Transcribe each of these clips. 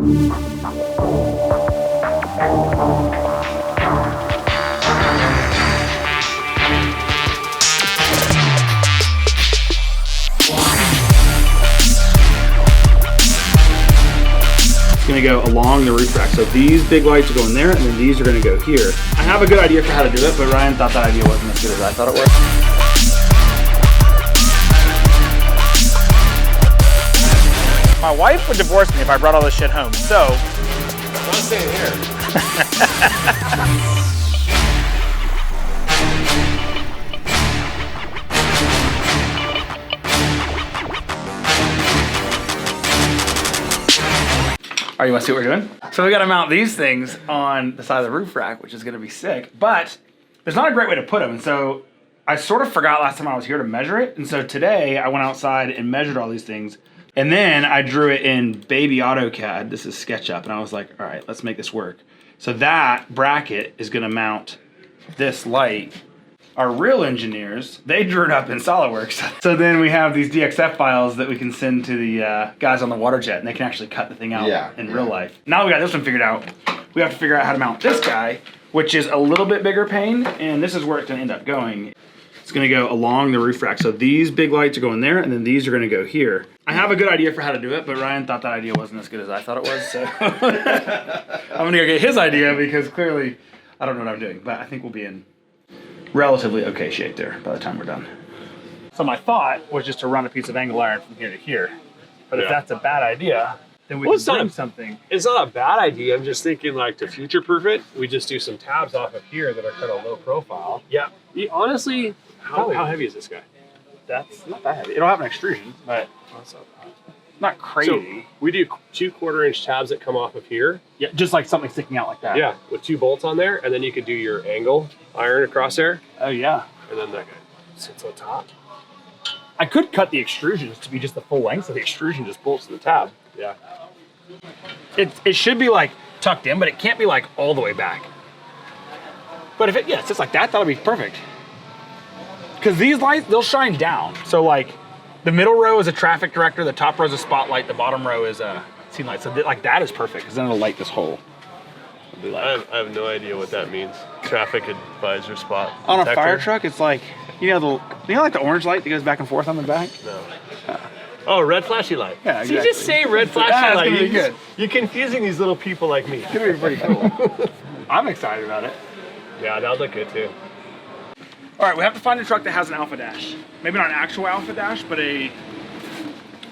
Going to go along the roof rack. So these big lights are going there, and then these are going to go here. I have a good idea for how to do it, but Ryan thought that idea wasn't as good as I thought it was. My wife would divorce me if I brought all this shit home, so... I'm not staying here. All right, you want to see what we're doing? So we got to mount these things on the side of the roof rack, which is going to be sick, but there's not a great way to put them. And so I sort of forgot last time I was here to measure it. And so today I went outside and measured all these things. And then I drew it in baby AutoCAD. This is SketchUp. And I was like, all right, let's make this work. So that bracket is going to mount this light. Our real engineers, they drew it up in SolidWorks. So then we have these DXF files that we can send to the guys on the water jet, and they can actually cut the thing out in real life. Now we got this one figured out, we have to figure out how to mount this guy, which is a little bit bigger pain, and this is where it's gonna end up going. It's gonna go along the roof rack. So these big lights are going there, and then these are gonna go here. I have a good idea for how to do it, but Ryan thought that idea wasn't as good as I thought it was, so. I'm gonna go get his idea because clearly I don't know what I'm doing, but I think we'll be in relatively okay shape there by the time we're done. So my thought was just to run a piece of angle iron from here to here. But if that's a bad idea, then we can bring something. It's not a bad idea. I'm just thinking like to future-proof it, we just do some tabs off of here that are kind of low profile. Yeah. Honestly, how heavy is this guy? That's not that heavy. It'll have an extrusion, but not crazy. So we do 2 1/4-inch tabs that come off of here. Yeah, just like something sticking out like that. Yeah, with 2 bolts on there, and then you could do your angle iron across there. Oh yeah. And then that guy sits on top. I could cut the extrusions to be just the full length, so the extrusion just bolts to the tab. Yeah. It should be like tucked in, but it can't be like all the way back. But if it sits like that, that'll be perfect. Because these lights, they'll shine down. So like, the middle row is a traffic director, the top row is a spotlight, the bottom row is a scene light. So like that is perfect, because then it'll light this hole. I have no idea what that means. Traffic advisor spot. On a fire truck, it's like, you know like the orange light that goes back and forth on the back? No. Oh, red flashy light. Yeah, exactly. So you just say red flashy light. It's gonna be good. You're confusing these little people like me. It's gonna be pretty cool. I'm excited about it. Yeah, that would look good too. All right, we have to find a truck that has an Alpha Dash. Maybe not an actual Alpha Dash, but a...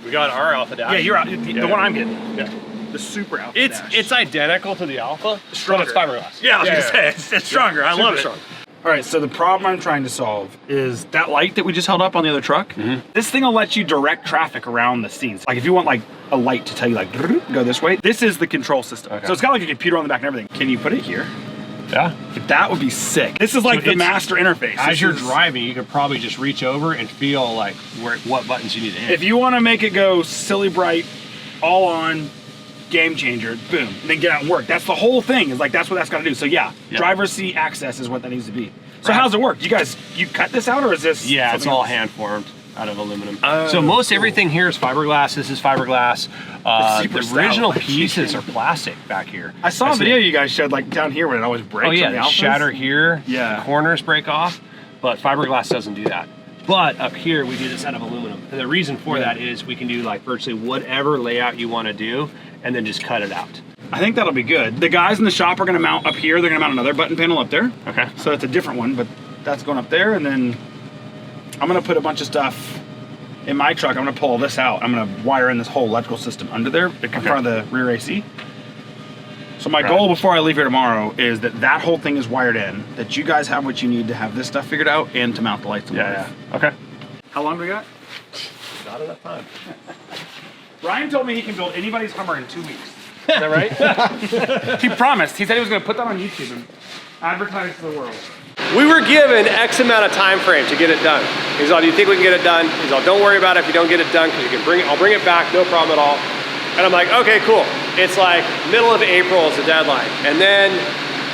We got our Alpha Dash. Yeah, you're out. The one I'm getting. Yeah. The super Alpha Dash. It's identical to the Alpha, but it's fiberglass. Yeah, I was gonna say, it's stronger. I love it. Strong. All right, so the problem I'm trying to solve is that light that we just held up on the other truck. This thing will let you direct traffic around the scenes. Like if you want like a light to tell you like, go this way, this is the control system. Okay. So it's got like a computer on the back and everything. Can you put it here? Yeah. That would be sick. This is like the master interface. As you're driving, you could probably just reach over and feel like what buttons you need to hit. If you want to make it go silly bright, all on, game changer, boom, and then get out and work. That's the whole thing. Is like that's what that's got to do. So yeah, driver's seat access is what that needs to be. So how's it work? You cut this out, or is this? Yeah, it's all hand formed out of aluminum. So most everything here is fiberglass. This is fiberglass. The original pieces are plastic back here. I saw a video you guys showed like down here when it always breaks. Oh yeah, they shatter here. Yeah, the corners break off, but fiberglass doesn't do that. But up here we do this out of aluminum. And the reason for that is we can do like virtually whatever layout you want to do, and then just cut it out. I think that'll be good. The guys in the shop are gonna mount up here. They're gonna mount another button panel up there. Okay. So it's a different one, but that's going up there, and then I'm gonna put a bunch of stuff in my truck. I'm gonna pull this out. I'm gonna wire in this whole electrical system under there in front of the rear AC. So my goal before I leave here tomorrow is that whole thing is wired in, that you guys have what you need to have this stuff figured out and to mount the lights on the roof. Okay. How long do we got? Not enough time. Ryan told me he can build anybody's Hummer in 2 weeks. Is that right? He promised. He said he was going to put that on YouTube and advertise to the world. We were given X amount of time frame to get it done. He's all, do you think we can get it done? He's all, don't worry about it if you don't get it done, because you can bring it, I'll bring it back, no problem at all. And I'm like, okay, cool. It's like middle of April is the deadline. And then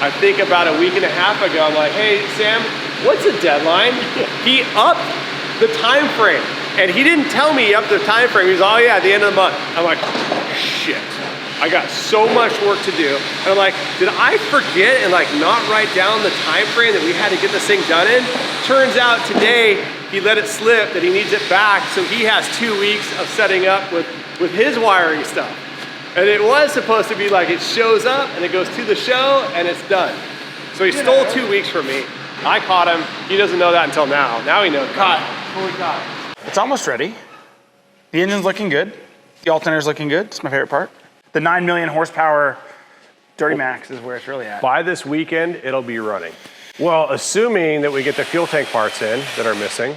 I think about a week and a half ago, I'm like, hey, Sam, what's the deadline? He upped the time frame. And he didn't tell me up the time frame. He's all, oh yeah, at the end of the month. I'm like, shit. I got so much work to do. And I'm like, did I forget and like not write down the time frame that we had to get this thing done in? Turns out today he let it slip that he needs it back, so he has 2 weeks of setting up with his wiring stuff. And it was supposed to be like it shows up and it goes to the show and it's done. So he stole 2 weeks from me. I caught him. He doesn't know that until now. Now he knows. Fully caught. It's almost ready. The engine's looking good. The alternator's looking good. It's my favorite part. The 9 million horsepower Dirty Max is where it's really at. By this weekend, it'll be running. Well, assuming that we get the fuel tank parts in that are missing.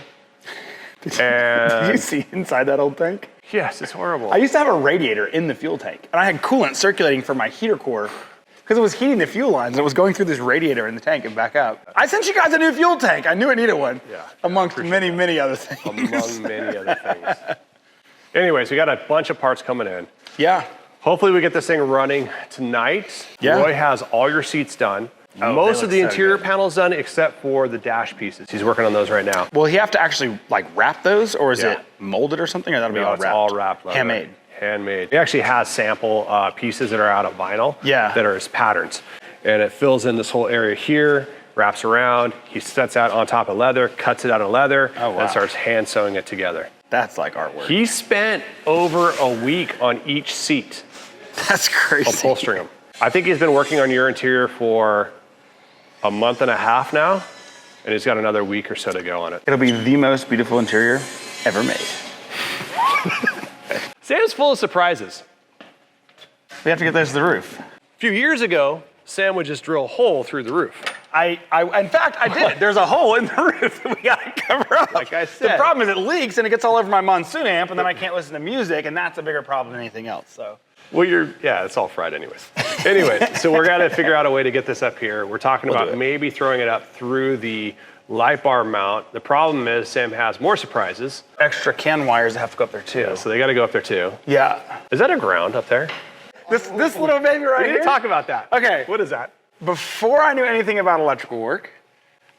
And Did you see inside that old tank? yes, it's horrible. I used to have a radiator in the fuel tank, and I had coolant circulating from my heater core because it was heating the fuel lines, and it was going through this radiator in the tank and back up. I sent you guys a new fuel tank. I knew it needed one, amongst many, many other things. Among many other things. Anyways, we got a bunch of parts coming in. Yeah. Hopefully we get this thing running tonight. Yeah. Roy has all your seats done. Oh, Most of the they look so interior good. panels done except for the dash pieces. He's working on those right now. Will he have to actually like wrap those, or is Yeah. it molded or something, or that'll be No, all it's wrapped? all wrapped. leather. Handmade. Handmade. He actually has sample pieces that are out of vinyl. Yeah. That are his patterns. And it fills in this whole area here, wraps around, he sets that on top of leather, cuts it out of leather, Oh, wow. and starts hand sewing it together. That's like artwork. He spent over a week on each seat That's crazy. upholstering them. I think he's been working on your interior for a month and a half now, and he's got another week or so to go on it. It'll be the most beautiful interior ever made. Sam's full of surprises. We have to get those to the roof. A few years ago, Sam would just drill a hole through the roof. In fact, I did. There's a hole in the roof that we gotta cover up. Like I said. The problem is it leaks and it gets all over my Monsoon amp, and then I can't listen to music, and that's a bigger problem than anything else. So. Well, it's all fried anyways. Anyway, so we're gonna figure out a way to get this up here. We're talking We'll do about it. maybe throwing it up through the light bar mount. The problem is Sam has more surprises, Extra can wires that have to go up there too. so they gotta go up there too. Yeah. Is that a ground up there? This little baby right We need here. to talk about that. Okay. What is that? Before I knew anything about electrical work,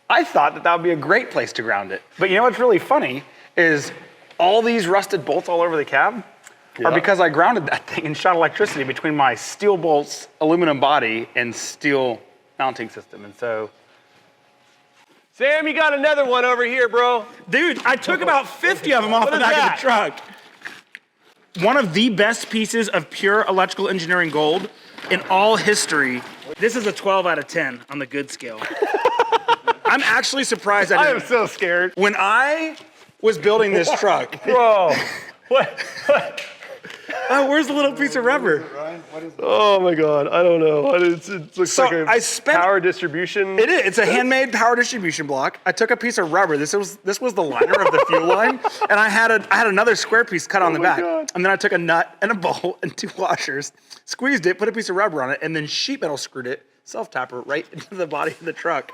I thought that would be a great place to ground it. But you know what's really funny is all these rusted bolts all over the cab are because I grounded that thing and shot electricity between my steel bolts, aluminum body, and steel mounting system. And so, Sam, you got another one over here, bro. dude, I took about 50 of them off the back of the truck. One of the best pieces of pure electrical engineering gold in all history. This is a 12 out of 10 on the good scale. I'm actually surprised I am so scared. When I was building this truck, Bro, what? oh, where's the little piece of rubber? Oh my God, I don't know. It looks So like a I spent- power distribution. It is. It's a handmade power distribution block. I took a piece of rubber. This was the liner of the fuel line, and I had another square piece cut on the my back. God. And then I took a nut and a bolt and 2 washers, squeezed it, put a piece of rubber on it, and then sheet metal screwed it, self-tapper, right into the body of the truck.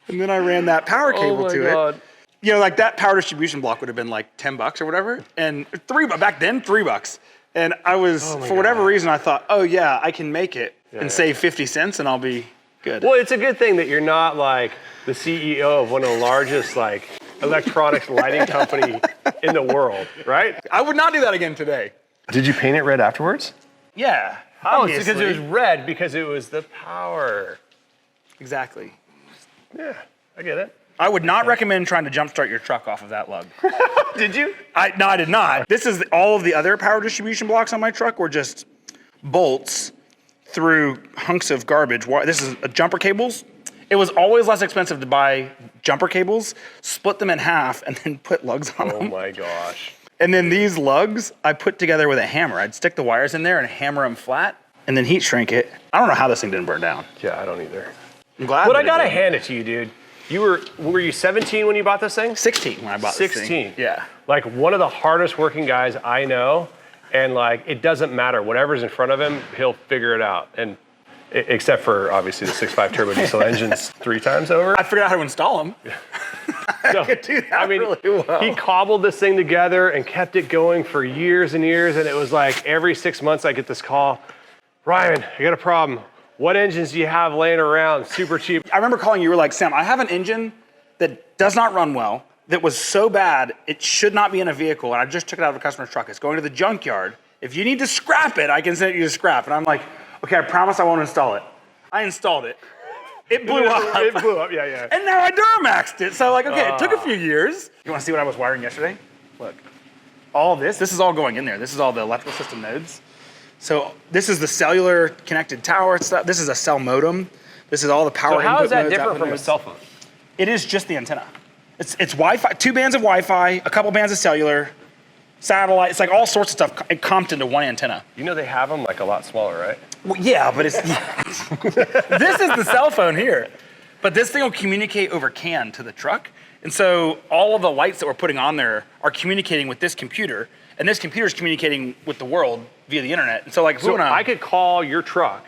And then I ran that power cable to it. You know, like that power distribution block would have been like $10 or whatever, and back then $3. And I was, for whatever reason, I thought, oh yeah, I can make it and save 50 cents and I'll be good. Well, it's a good thing that you're not like the CEO of one of the largest like electronics lighting company in the world, right? I would not do that again today. Did you paint it red afterwards? Yeah, Oh, it's obviously. because it was red because it was the power. Exactly. Yeah, I get it. I would not recommend trying to jumpstart your truck off of that lug. Did you? No, I did not. This is all of the other power distribution blocks on my truck were just bolts through hunks of garbage. This is jumper cables. It was always less expensive to buy jumper cables, split them in half, and then put lugs on Oh them. my gosh. And then these lugs, I put together with a hammer. I'd stick the wires in there and hammer them flat, and then heat shrink it. I don't know how this thing didn't burn down. Yeah, I don't either. I'm glad. But that I it gotta did. hand it to you, dude. Were you 17 when you bought this thing? 16 when I bought this 16. thing. Yeah. Like one of the hardest working guys I know, and like it doesn't matter. Whatever's in front of him, he'll figure it out. And except for obviously the 6.5 turbo diesel engines 3 times over. I figured out how to install them. I could do that really well. He cobbled this thing together and kept it going for years and years. And it was like every 6 months I get this call, Ryan, I got a problem. What engines do you have laying around? Super cheap. I remember calling you, were like, Sam, I have an engine that does not run well, that was so bad, it should not be in a vehicle, and I just took it out of a customer's truck. It's going to the junkyard, If you need to scrap it, I can send you to scrap. And I'm like, okay, I promise I won't install it. I installed it. It blew up. It blew up, yeah. And now I Duramaxed it. So like, okay, it took a few years. You wanna see what I was wiring yesterday? Look, all this is all going in there. This is all the electrical system nodes. So this is the cellular connected tower stuff. This is a cell modem. This is all the power input. So how is that nodes, different output from a nodes. cell phone? It is just the antenna. It's Wi-Fi, 2 bands of Wi-Fi, a couple bands of cellular, satellite. It's like all sorts of stuff comped into one antenna. You know they have them like a lot smaller, right? Well, yeah, but it's this is the cell phone here. But this thing will communicate over CAN to the truck. And so all of the lights that we're putting on there are communicating with this computer, and this computer is communicating with the world via the internet. And so like, So I could call your truck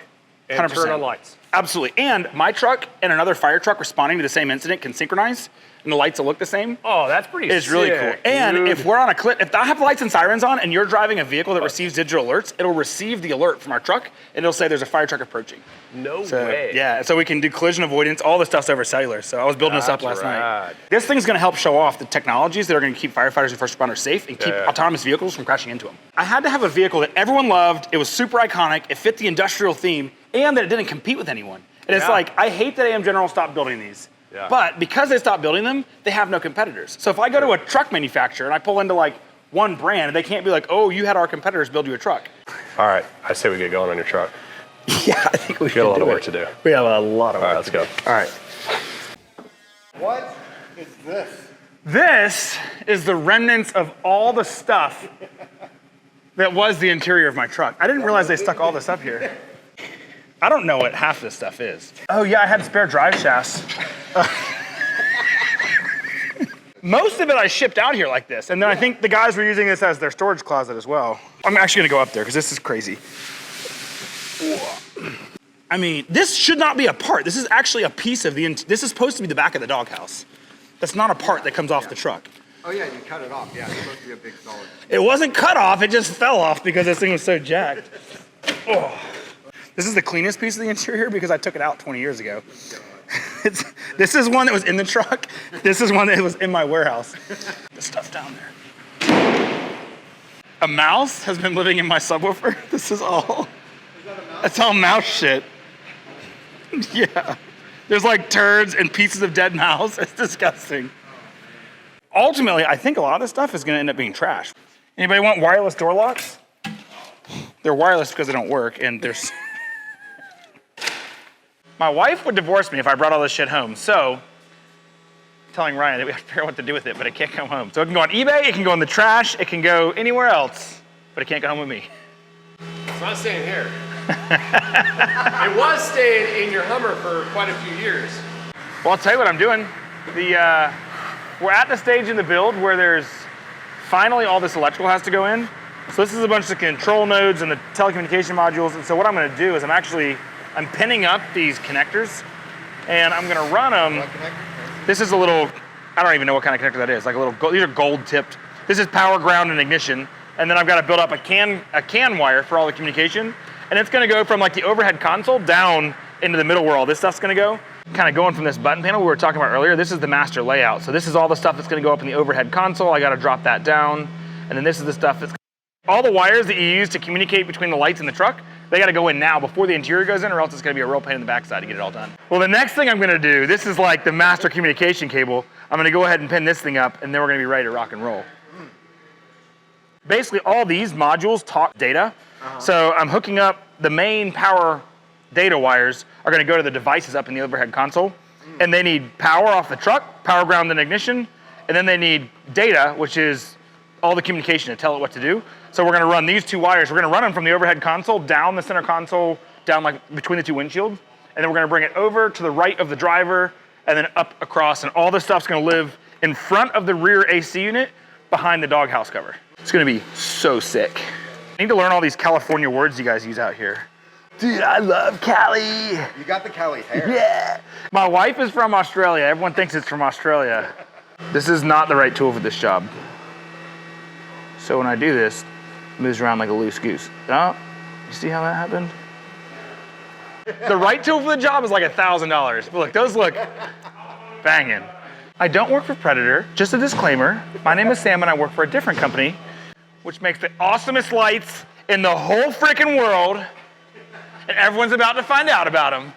and 100%. turn on lights. Absolutely. And my truck and another fire truck responding to the same incident can synchronize, and the lights will look the same. Oh, that's pretty sick. It's really cool. And dude. if we're on a clip, if I have lights and sirens on and you're driving a vehicle that receives digital alerts, it'll receive the alert from our truck and it'll say there's a fire truck approaching. No So, way. yeah, so we can do collision avoidance, all the stuff's over cellular. So I was building this up That's last night. rad. This thing's gonna help show off the technologies that are gonna keep firefighters and first responders safe and keep Yeah. autonomous vehicles from crashing into them. I had to have a vehicle that everyone loved, it was super iconic, it fit the industrial theme, and that it didn't compete with anyone. And it's Yeah. like, I hate that AM General stopped building these. Yeah. But because they stopped building them, they have no competitors. So if I go to a truck manufacturer and I pull into like one brand, they can't be like, oh, you had our competitors build you a truck. All right, I say we get going on your truck. Yeah, I think we We got a lot of work to do. We have a lot of All work right, let's to do. go. All right. What is this? This is the remnants of all the stuff that was the interior of my truck. I didn't realize they stuck all this up here. I don't know what half this stuff is. Oh yeah, I had spare drive shafts. Most of it I shipped out here like this, and then I think the guys were using this as their storage closet as well. I'm actually gonna go up there because this is crazy. I mean, this should not be a part. This is actually a piece of this is supposed to be the back of the doghouse. That's not a part that comes off the truck. Oh yeah, you cut it off. Yeah, it's supposed to be a big solid. It wasn't cut off, it just fell off because this thing was so jacked. Oh. This is the cleanest piece of the interior because I took it out 20 years ago. This is one that was in the truck. This is one that was in my warehouse. The stuff down there. A mouse has been living in my subwoofer. This is all. Is that a mouse? That's all mouse shit. Yeah. There's like turds and pieces of dead mouse. It's disgusting. Ultimately, I think a lot of this stuff is gonna end up being trash. Anybody want wireless door locks? They're wireless because they don't work, and there's. My wife would divorce me if I brought all this shit home, so telling Ryan that we have to figure out what to do with it, but it can't come home. So it can go on eBay, it can go in the trash, it can go anywhere else, but it can't go home with me. It's not staying here. It was staying in your Hummer for quite a few years. Well, I'll tell you what I'm doing. We're at the stage in the build where there's finally all this electrical has to go in. So this is a bunch of control nodes and the telecommunication modules. And so what I'm gonna do is I'm pinning up these connectors and I'm gonna run them. What connector? This is a little, I don't even know what kind of connector that is. Like a little, these are gold tipped. This is power, ground, and ignition. And then I've got to build up a CAN wire for all the communication. And it's gonna go from like the overhead console down into the middle where all this stuff's gonna go. Kind of going from this button panel we were talking about earlier, this is the master layout. So this is all the stuff that's gonna go up in the overhead console. I gotta drop that down. And then this is the stuff that's, all the wires that you use to communicate between the lights in the truck, they gotta go in now before the interior goes in, or else it's gonna be a real pain in the backside to get it all done. Well, the next thing I'm gonna do, this is like the master communication cable. I'm gonna go ahead and pin this thing up, and then we're gonna be ready to rock and roll. Basically, all these modules talk data. So I'm hooking up the main power data wires are gonna go to the devices up in the overhead console, and they need power off the truck, power, ground, and ignition, and then they need data, which is all the communication to tell it what to do. So we're gonna run these two wires. We're gonna run them from the overhead console, down the center console, down like between the two windshields, and then we're gonna bring it over to the right of the driver, and then up across, and all this stuff's gonna live in front of the rear AC unit, behind the doghouse cover. It's gonna be so sick. I need to learn all these California words you guys use out here. Dude, I love Cali. You got the Cali hair. Yeah. My wife is from Australia. Everyone thinks it's from Australia. This is not the right tool for this job. So when I do this, it moves around like a loose goose. Oh, you see how that happened? The right tool for the job is like $1,000. But look, those look banging. I don't work for Predator. Just a disclaimer. My name is Sam and I work for a different company, which makes the awesomest lights in the whole freaking world, and everyone's about to find out about him.